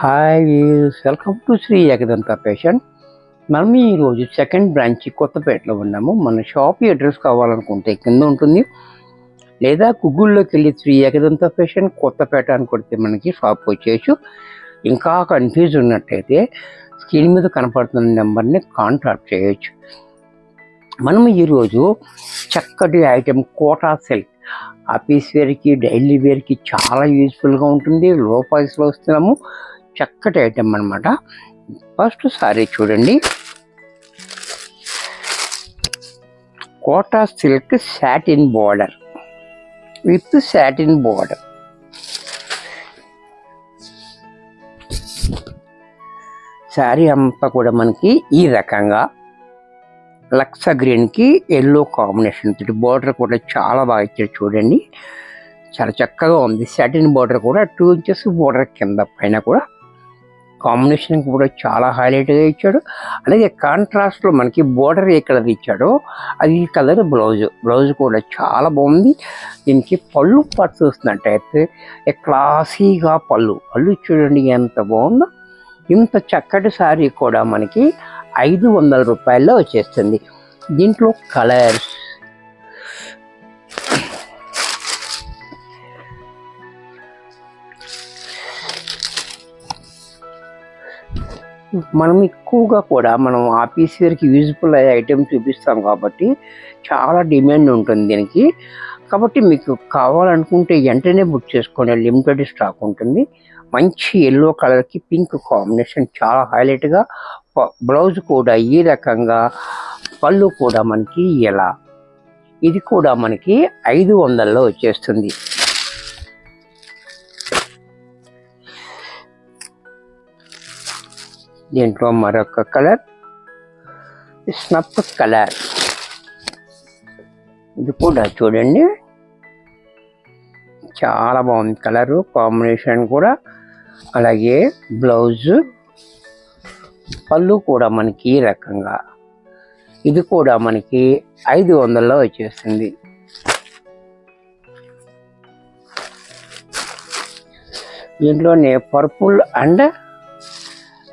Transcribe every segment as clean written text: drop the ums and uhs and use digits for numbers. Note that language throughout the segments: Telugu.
Hi welcome to Shri Ekadanta fashion. మనం ఈరోజు సెకండ్ బ్రాంచ్ కొత్తపేటలో ఉన్నాము. మన షాప్ అడ్రస్ కావాలనుకుంటే కింద ఉంటుంది, లేదా గూగుల్లోకి వెళ్ళి శ్రీ ఏకదంత ఫ్యాషన్ కొత్తపేట అని కొడితే మనకి షాప్ వచ్చేయచ్చు. ఇంకా కన్ఫ్యూజ్ ఉన్నట్టయితే స్క్రీన్ మీద కనపడుతున్న నెంబర్ని కాంటాక్ట్ చేయొచ్చు. మనం ఈరోజు చక్కటి ఐటెం కోటా సిల్క్ ఆఫీస్ వేర్కి డైలీ వేర్కి చాలా యూజ్ఫుల్గా ఉంటుంది. లో ప్రైస్లో వస్తున్నాము. చక్కటి ఐటెం అనమాట. ఫస్ట్ సారీ చూడండి, Kota silk satin border with satin border. Sari అంతా కూడా మనకి ఈ రకంగా లక్స గ్రీన్కి ఎల్లో కాంబినేషన్ తోటి బోర్డర్ కూడా చాలా బాగా ఇచ్చాడు చూడండి. చాలా చక్కగా ఉంది. సాటిన్ బోర్డర్ కూడా 2 ఇంచెస్ బోర్డర్ కింద పైన కూడా కాంబినేషన్ కూడా చాలా హైలైట్గా ఇచ్చాడు. అలాగే కాంట్రాస్ట్లో మనకి బోర్డర్ ఏ కలర్ ఇచ్చాడో అది కలర్ బ్లౌజ్ కూడా చాలా బాగుంది. దీనికి పళ్ళు పాటు చూస్తున్నట్టయితే క్లాసీగా పళ్ళు చూడండి ఎంత బాగుందో. ఇంత చక్కటి శారీ కూడా మనకి 500 రూపాయల్లో వచ్చేస్తుంది. దీంట్లో కలర్స్ మనం ఎక్కువగా కూడా మనం ఆఫీస్ వేర్కి యూజ్ఫుల్ అయ్యే ఐటెం చూపిస్తాం కాబట్టి చాలా డిమాండ్ ఉంటుంది దీనికి. కాబట్టి మీకు కావాలనుకుంటే వెంటనే బుక్ చేసుకోండి, లిమిటెడ్ స్టాక్ ఉంటుంది. మంచి ఎల్లో కలర్కి పింక్ కాంబినేషన్ చాలా హైలైట్గా. బ్లౌజ్ కూడా ఈ రకంగా, పళ్ళు కూడా మనకి ఎలా. ఇది కూడా మనకి 500లో వచ్చేస్తుంది. దీంట్లో మరొక కలర్ స్నఫ్ కలర్. ఇది కూడా చూడండి చాలా బాగుంది కలరు కాంబినేషన్ కూడా. అలాగే బ్లౌజ్, పళ్ళు కూడా మనకి ఈ రకంగా. ఇది కూడా మనకి 500లో వచ్చేస్తుంది. దీంట్లోనే పర్పుల్ అండ్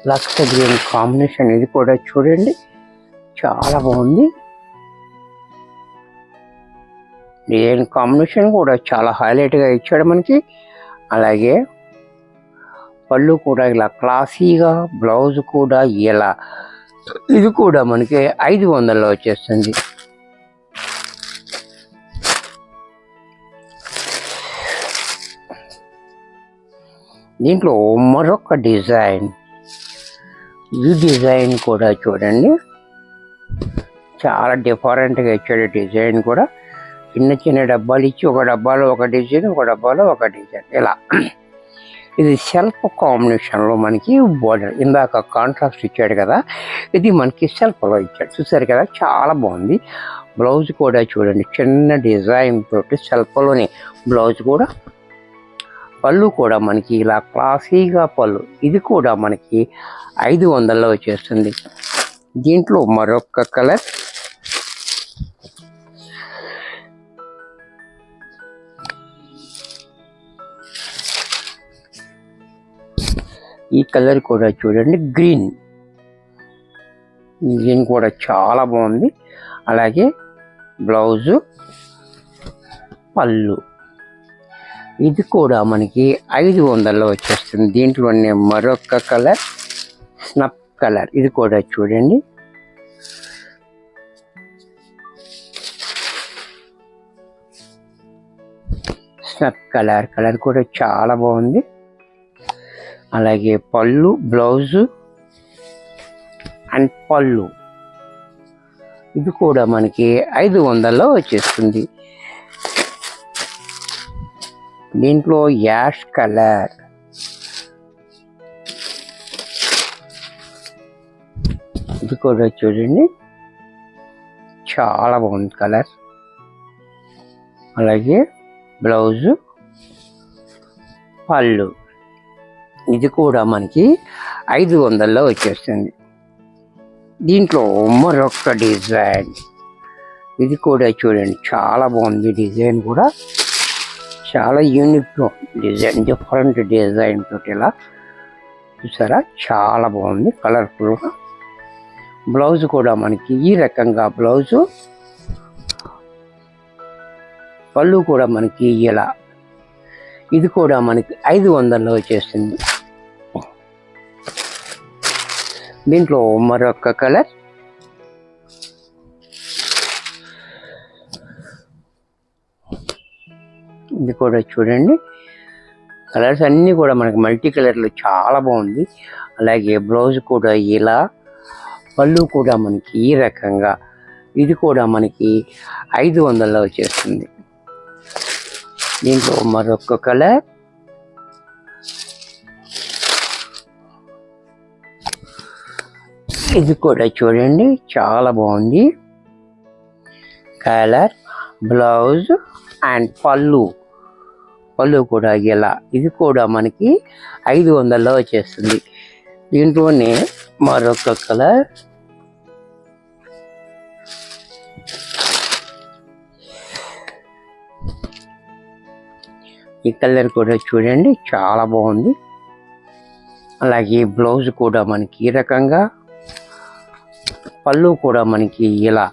లక్స్ గ్రీన్ కాంబినేషన్. ఇది కూడా చూడండి చాలా బాగుంది. డిజైన్ కాంబినేషన్ కూడా చాలా హైలైట్గా ఇచ్చాడు మనకి. అలాగే పళ్ళు కూడా ఇలా క్లాసీగా, బ్లౌజ్ కూడా ఇలా. ఇది కూడా మనకి 500లో వచ్చేస్తుంది. దీంట్లో మరొక డిజైన్. ఈ డిజైన్ కూడా చూడండి చాలా డిఫరెంట్గా ఇచ్చాడు. డిజైన్ కూడా చిన్న చిన్న డబ్బాలు ఇచ్చి ఒక డబ్బాలో ఒక డిజైన్, ఒక డబ్బాలో ఒక డిజైన్ ఇలా. ఇది సెల్ఫ్ కాంబినేషన్లో మనకి బోర్డర్. ఇందాక కాంట్రాస్ట్ ఇచ్చాడు కదా, ఇది మనకి సెల్ఫ్లో ఇచ్చాడు చూసారు కదా, చాలా బాగుంది. బ్లౌజ్ కూడా చూడండి చిన్న డిజైన్ తోటి సెల్ఫ్లోనే బ్లౌజ్ కూడా. పళ్ళు కూడా మనకి ఇలా క్లాసీగా పళ్ళు. ఇది కూడా మనకి 500లో వచ్చేస్తుంది. దీంట్లో మరొక కలర్ ఈ కలర్ కూడా చూడండి గ్రీన్ కూడా చాలా బాగుంది. అలాగే బ్లౌజు, పళ్ళు. ఇది కూడా మనకి 500లో వచ్చేస్తుంది. దీంట్లోనే మరొక కలర్ స్నఫ్ కలర్. ఇది కూడా చూడండి స్నఫ్ కలర్ కూడా చాలా బాగుంది. అలాగే పళ్ళు, బ్లౌజు అండ్ పళ్ళు. ఇది కూడా మనకి 500లో వచ్చేస్తుంది. దీంట్లో యాష్ కలర్. ఇది కూడా చూడండి చాలా బాగుంది కలర్. అలాగే బ్లౌజు, పళ్ళు. ఇది కూడా మనకి 500లో వచ్చేస్తుంది. దీంట్లో మరొక డిజైన్. ఇది కూడా చూడండి చాలా బాగుంది. డిజైన్ కూడా చాలా యూనిక్ డిజైన్, డిఫరెంట్ డిజైన్ తోటి ఇలా చూసారా, చాలా బాగుంది కలర్ఫుల్గా. బ్లౌజ్ కూడా మనకి ఈ రకంగా బ్లౌజు, పళ్ళు కూడా మనకి ఇలా. ఇది కూడా మనకి 500లో వచ్చేస్తుంది. దీంట్లో మరొక కలర్, ఇది కూడా చూడండి. కలర్స్ అన్నీ కూడా మనకి మల్టీ కలర్లు, చాలా బాగుంది. అలాగే బ్లౌజ్ కూడా ఇలా, పళ్ళు కూడా మనకి ఈ రకంగా. ఇది కూడా మనకి 500లో వచ్చేస్తుంది. దీంట్లో మరొక కలర్, ఇది కూడా చూడండి, చాలా బాగుంది కలర్. బ్లౌజ్ అండ్ పళ్ళు కూడా ఇలా. ఇది కూడా మనకి 500లో వచ్చేస్తుంది. దీంట్లోనే మరొక కలర్, ఈ కలర్ కూడా చూడండి, చాలా బాగుంది. అలాగే బ్లౌజ్ కూడా మనకి ఈ రకంగా, పళ్ళు కూడా మనకి ఇలా.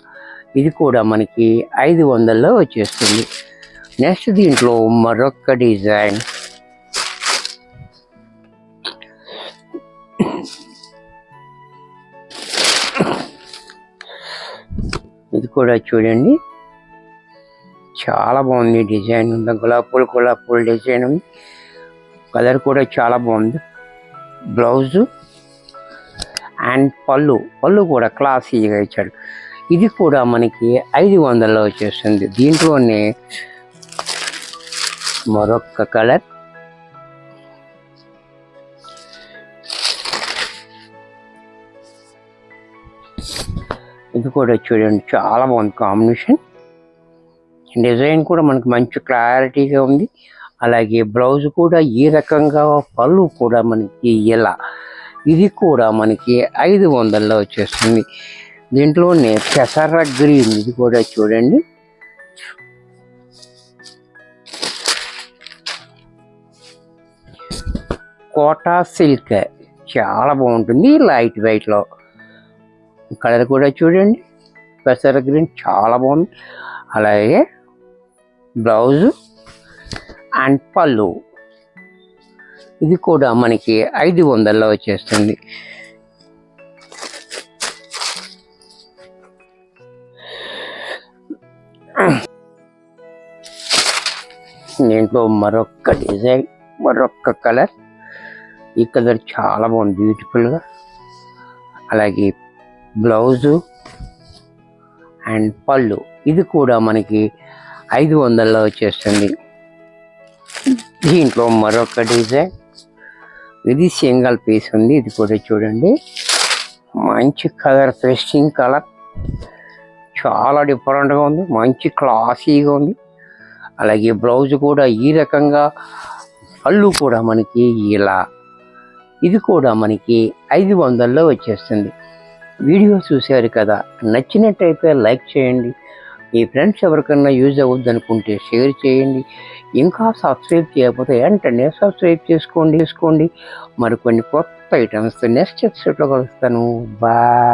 ఇది కూడా మనకి 500లో వచ్చేస్తుంది. నెక్స్ట్ దీంట్లో మరొక డిజైన్, ఇది కూడా చూడండి, చాలా బాగుంది డిజైన్. ఉంది గులాబీ పూల డిజైన్ ఉంది. కలర్ కూడా చాలా బాగుంది. బ్లౌజు అండ్ పళ్ళు కూడా క్లాసీగా ఇచ్చాడు. ఇది కూడా మనకి 500లో వచ్చేస్తుంది. దీంట్లోనే మరొక కలర్, ఇది కూడా చూడండి, చాలా బాగుంది కాంబినేషన్. డిజైన్ కూడా మనకి మంచి క్లారిటీగా ఉంది. అలాగే బ్లౌజ్ కూడా ఈ రకంగా, పళ్ళు కూడా మనకి ఇలా. ఇది కూడా మనకి 500లో వచ్చేస్తుంది. దీంట్లోనే పెసర గ్రీన్, ఇది కూడా చూడండి, కోటా సిల్క్, చాలా బాగుంటుంది లైట్ వెయిట్లో. కలర్ కూడా చూడండి, పెసర గ్రీన్, చాలా బాగుంది. అలాగే బ్లౌజు అండ్ పళ్ళు, ఇది కూడా మనకి 500లో వచ్చేస్తుంది. దీంట్లో మరొక డిజైన్, మరొక కలర్. ఈ కలర్ చాలా బాగుంది, బ్యూటిఫుల్గా. అలాగే బ్లౌజు అండ్ పళ్ళు, ఇది కూడా మనకి 500లో వచ్చేస్తుంది. దీంట్లో మరొక డిజైన్, ఇది సింగిల్ పీస్ ఉంది. ఇది కూడా చూడండి, మంచి కలర్, పేస్టింగ్ కలర్, చాలా డిఫరెంట్గా ఉంది, మంచి క్లాసీగా ఉంది. అలాగే బ్లౌజ్ కూడా ఈ రకంగా, పళ్ళు కూడా మనకి ఇలా. ఇది కూడా మనకి 500లో వచ్చేస్తుంది. వీడియో చూశారు కదా, నచ్చినట్టయితే లైక్ చేయండి. మీ ఫ్రెండ్స్ ఎవరికన్నా యూజ్ అవ్వద్దు అనుకుంటే షేర్ చేయండి. ఇంకా సబ్స్క్రైబ్ చేయకపోతే వెంటనే సబ్స్క్రైబ్ చేసుకోండి. మరికొన్ని కొత్త ఐటమ్స్ నెక్స్ట్ ఎపిసోడ్లో కలుస్తాను. బాయ్.